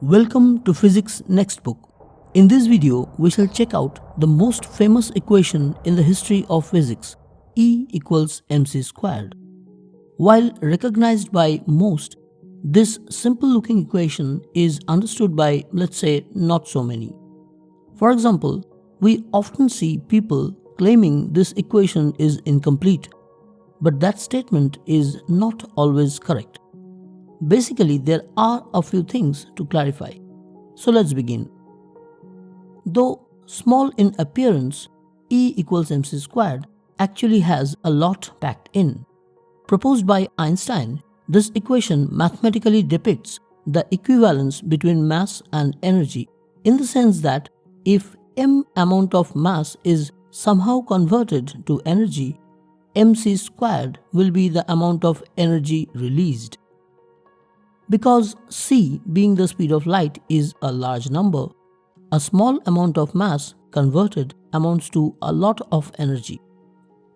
Welcome to Physics Nextbook. In this video, we shall check out the most famous equation in the history of physics, E equals mc squared. While recognized by most, this simple-looking equation is understood by, let's say, not so many. For example, we often see people claiming this equation is incomplete, but that statement is not always correct. Basically, there are a few things to clarify. So let's begin. Though small in appearance, E equals mc squared actually has a lot packed in. Proposed by Einstein, this equation mathematically depicts the equivalence between mass and energy in the sense that if m amount of mass is somehow converted to energy, mc squared will be the amount of energy released. Because c being the speed of light is a large number, a small amount of mass converted amounts to a lot of energy.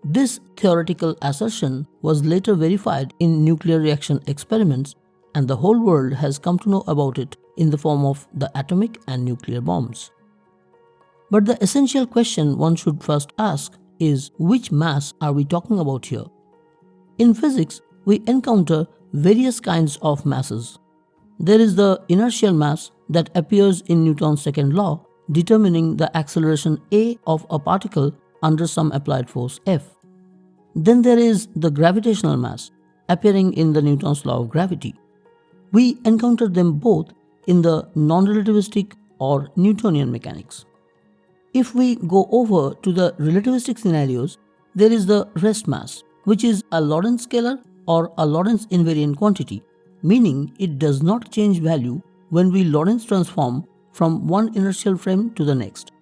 This theoretical assertion was later verified in nuclear reaction experiments, and the whole world has come to know about it in the form of the atomic and nuclear bombs. But the essential question one should first ask is, which mass are we talking about here? In physics, we encounter various kinds of masses. There is the inertial mass that appears in Newton's second law, determining the acceleration a of a particle under some applied force F. Then there is the gravitational mass, appearing in the Newton's law of gravity. We encounter them both in the non-relativistic or Newtonian mechanics. If we go over to the relativistic scenarios, there is the rest mass, which is a Lorentz scalar or a Lorentz invariant quantity, meaning it does not change value when we Lorentz transform from one inertial frame to the next.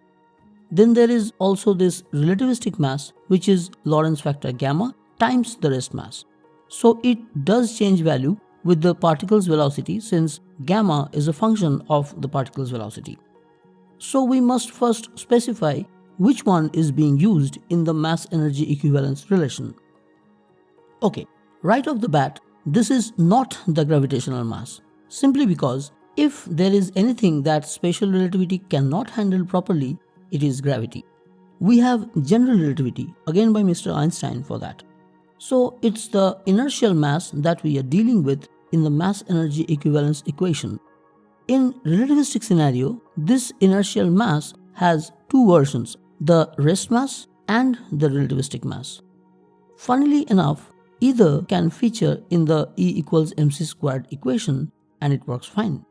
Then there is also this relativistic mass, which is Lorentz factor gamma times the rest mass. So it does change value with the particle's velocity, since gamma is a function of the particle's velocity. So we must first specify which one is being used in the mass-energy equivalence relation. Okay, right off the bat, this is not the gravitational mass, simply because if there is anything that special relativity cannot handle properly, it is gravity. We have general relativity, again by Mr. Einstein, for that. So it's the inertial mass that we are dealing with in the mass-energy equivalence equation. In relativistic scenario, this inertial mass has two versions, the rest mass and the relativistic mass. Funnily enough, either can feature in the E equals mc squared equation and it works fine.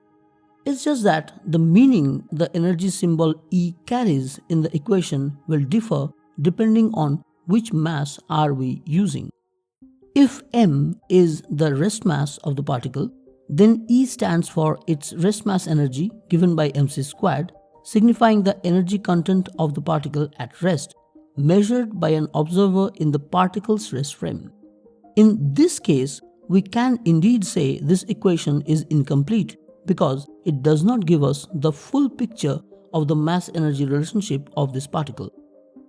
It's just that the meaning the energy symbol E carries in the equation will differ depending on which mass are we using. If m is the rest mass of the particle, then E stands for its rest mass energy given by mc squared, signifying the energy content of the particle at rest, measured by an observer in the particle's rest frame. In this case, we can indeed say this equation is incomplete because it does not give us the full picture of the mass-energy relationship of this particle.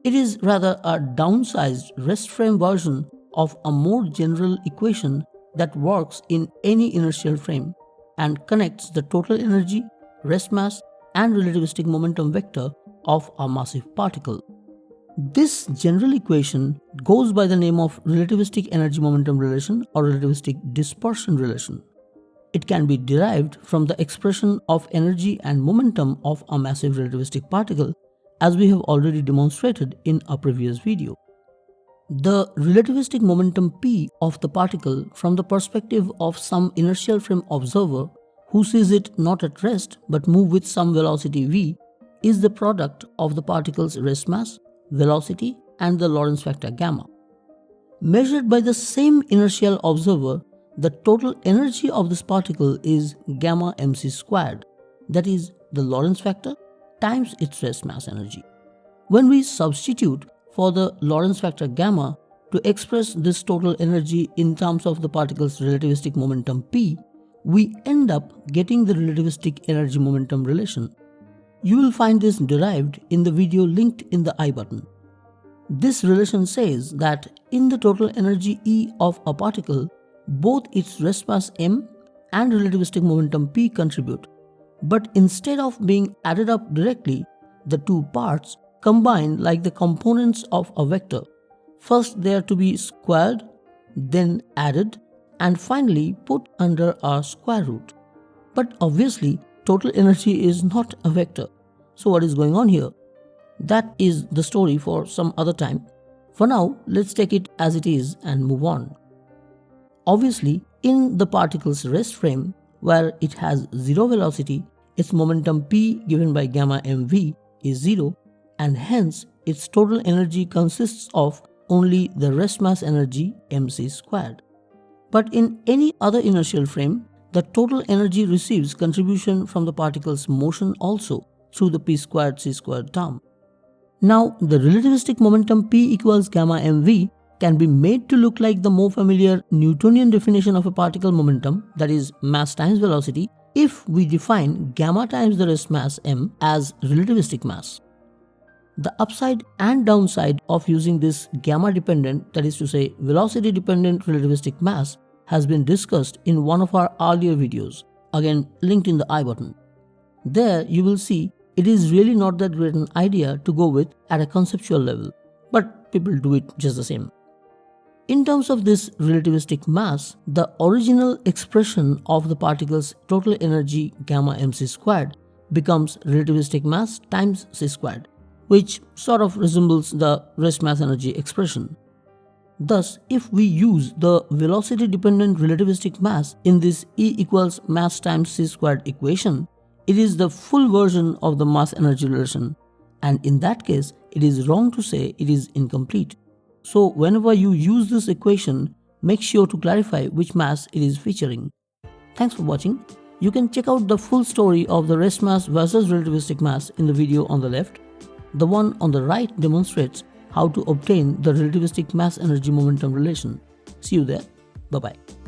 It is rather a downsized rest frame version of a more general equation that works in any inertial frame and connects the total energy, rest mass, and relativistic momentum vector of a massive particle. This general equation goes by the name of relativistic energy-momentum relation or relativistic dispersion relation. It can be derived from the expression of energy and momentum of a massive relativistic particle, as we have already demonstrated in a previous video. The relativistic momentum p of the particle from the perspective of some inertial frame observer who sees it not at rest but move with some velocity v is the product of the particle's rest mass, velocity, and the Lorentz factor gamma. Measured by the same inertial observer, the total energy of this particle is gamma mc squared, that is the Lorentz factor times its rest mass energy. When we substitute for the Lorentz factor gamma to express this total energy in terms of the particle's relativistic momentum p, we end up getting the relativistic energy-momentum relation. You will find this derived in the video linked in the I button. This relation says that in the total energy E of a particle, both its rest mass m and relativistic momentum p contribute, But instead of being added up directly, the two parts combine like the components of a vector. First they are to be squared, then added, and finally put under a square root. But obviously, total energy is not a vector. So what is going on here? That is the story for some other time. For now, let's take it as it is and move on. Obviously, in the particle's rest frame, where it has zero velocity, its momentum p given by gamma mv is zero, and hence its total energy consists of only the rest mass energy mc squared. But in any other inertial frame, the total energy receives contribution from the particle's motion also through the p squared c squared term. Now, the relativistic momentum p equals gamma mv can be made to look like the more familiar Newtonian definition of a particle momentum, that is mass times velocity, if we define gamma times the rest mass m as relativistic mass. The upside and downside of using this gamma dependent, that is to say velocity dependent relativistic mass, has been discussed in one of our earlier videos, again linked in the I button. There you will see it is really not that great an idea to go with at a conceptual level, but people do it just the same. In terms of this relativistic mass, the original expression of the particle's total energy gamma mc squared becomes relativistic mass times c squared, which sort of resembles the rest mass energy expression. Thus, if we use the velocity-dependent relativistic mass in this E equals mass times c squared equation, it is the full version of the mass-energy relation, and in that case, it is wrong to say it is incomplete. So whenever you use this equation, make sure to clarify which mass it is featuring. Thanks for watching. You can check out the full story of the rest mass versus relativistic mass in the video on the left. The one on the right demonstrates how to obtain the relativistic mass-energy momentum relation. See you there. Bye-bye.